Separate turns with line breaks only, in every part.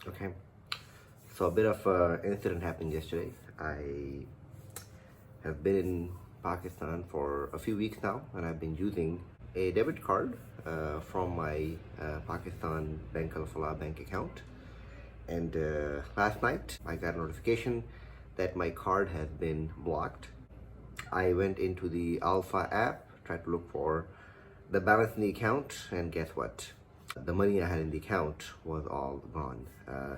Okay, so a bit of incident happened yesterday. I have been in Pakistan for a few weeks now, and I've been using a debit card from my Pakistan Bank Al Falah bank account. And last night, I got a notification that my card has been blocked. I went into the Alpha app, tried to look for the balance in the account, and guess what? The money I had in the account was all gone.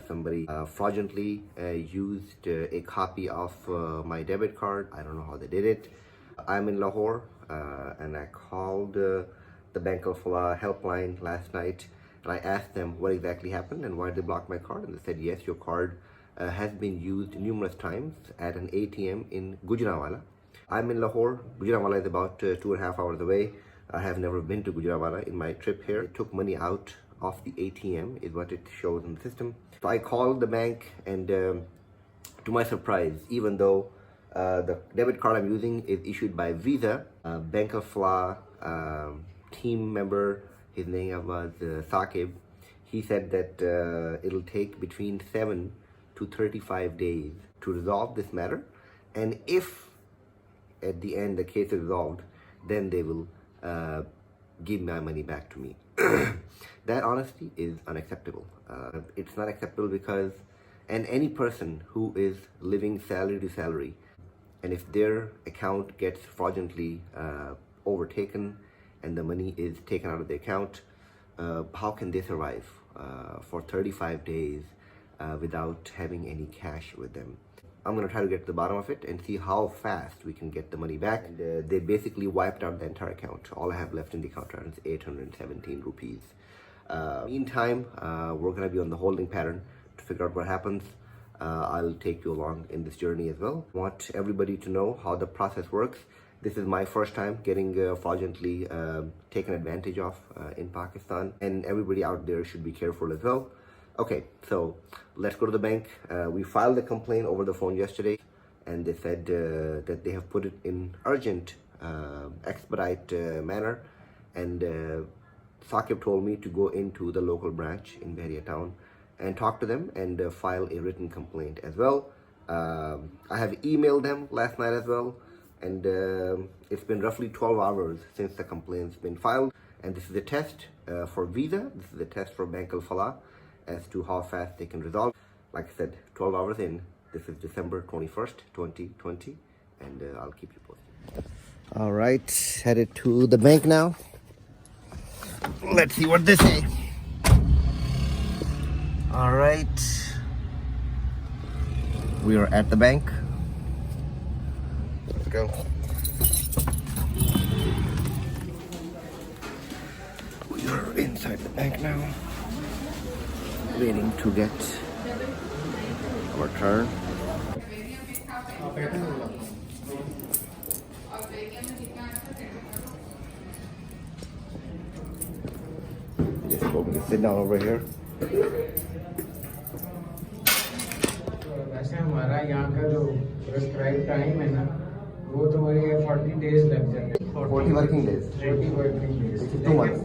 Somebody fraudulently used a copy of my debit card. I don't know how they did it. I'm in Lahore, and I called the Bank Al Falah helpline last night, and I asked them what exactly happened and why they blocked my card. And they said, yes, your card has been used numerous times at an ATM in Gujranwala. I'm in Lahore. Gujranwala is about 2.5 hours away. I have never been to Gujranwala in my trip here. It took money out of the ATM is what it shows in the system. So I called the bank, and to my surprise, even though the debit card I'm using is issued by Visa, Bank Al Falah team member, his name was Saqib, he said that it'll take between 7 to 35 days to resolve this matter. And if at the end the case is resolved, then they will give my money back to me. That honestly is unacceptable. It's not acceptable because, and any person who is living salary to salary, and if their account gets fraudulently overtaken and the money is taken out of the account, how can they survive for 35 days without having any cash with them? I'm going to try to get to the bottom of it and see how fast we can get the money back. And, they basically wiped out the entire account. All I have left in the account is 817 rupees. Meantime, we're going to be on the holding pattern to figure out what happens. I'll take you along in this journey as well. I want everybody to know how the process works. This is my first time getting fraudulently taken advantage of in Pakistan, and everybody out there should be careful as well. Okay, so let's go to the bank. We filed the complaint over the phone yesterday, and they said that they have put it in urgent, expedite manner. And Saqib told me to go into the local branch in Bahria town and talk to them and file a written complaint as well. I have emailed them last night as well, and it's been roughly 12 hours since the complaint's been filed. And this is a test for Visa. This is a test for Bank Al Falah as to how fast they can resolve. Like I said, 12 hours in. This is December 21st, 2020, and I'll keep you posted. All right, headed to the bank now. Let's see what they say. All right, we are at the bank. Let's go. We are inside the bank now, waiting to get our turn. Just go and sit down over here.
वैसे हमारा यहाँ का जो prescribe time है ना, वो तो ये 40 days लग जाते हैं.
40 working days.
40 working days.
Which is 2 months.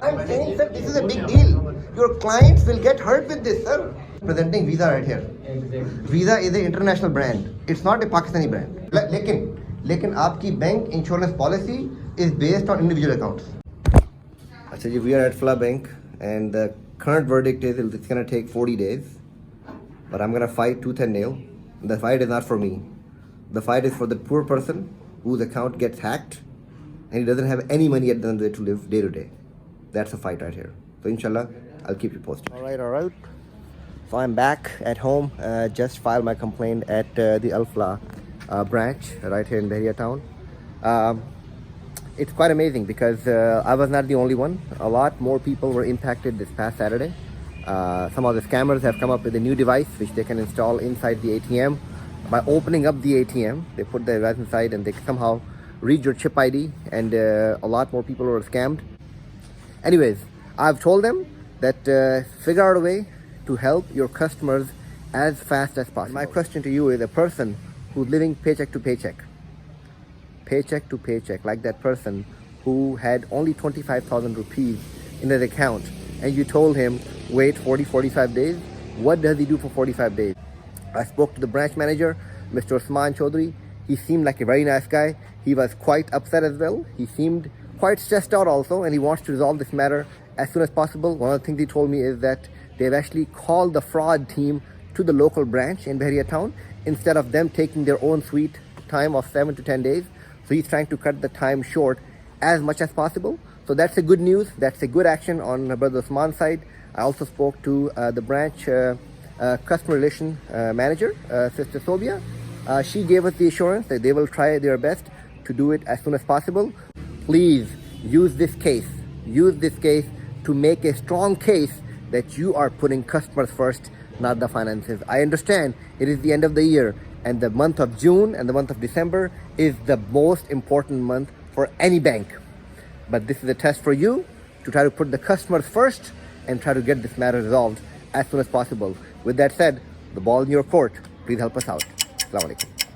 I'm saying, sir, this is a big deal. Your clients will get hurt with this, sir. Presenting Visa right here.
Exactly.
Visa is an international brand. It's not a Pakistani brand. लेकिन आपकी bank insurance policy is based on individual accounts. अच्छा जी, we are at Falah Bank, and the current verdict is it's gonna take 40 days. But I'm gonna fight tooth and nail. The fight is not for me. The fight is for the poor person whose account gets hacked and he doesn't have any money at the end of the day to live day to day. That's a fight right here. So inshallah, I'll keep you posted. All right. So I'm back at home. Just filed my complaint at the Al Falah branch right here in Bahria town. It's quite amazing because I was not the only one. A lot more people were impacted this past Saturday. Some of the scammers have come up with a new device which they can install inside the ATM. By opening up the ATM, they put the device inside and they somehow read your chip ID, and a lot more people were scammed. Anyways, I've told them that figure out a way to help your customers as fast as possible. My question to you is, a person who's living paycheck to paycheck, like that person who had only 25,000 rupees in his account, and you told him wait 40-45 days, What does he do for 45 days? I spoke to the branch manager, Mr. Osman Chaudhry. He seemed like a very nice guy. He was quite upset as well. He seemed quite stressed out also, and he wants to resolve this matter as soon as possible. One of the things he told me is that they've actually called the fraud team to the local branch in Bahria town instead of them taking their own sweet time of 7 to 10 days. So he's trying to cut the time short as much as possible. So that's a good news. That's a good action on Brother Osman's side. I also spoke to the branch customer relation manager, Sister Sobia. She gave us the assurance that they will try their best to do it as soon as possible. Please use this case to make a strong case that you are putting customers first, not the finances. I understand it is the end of the year, and the month of June and the month of December is the most important month for any bank. But this is a test for you to try to put the customers first and try to get this matter resolved as soon as possible. With that said, the ball in your court. Please help us out. Assalamu alaikum.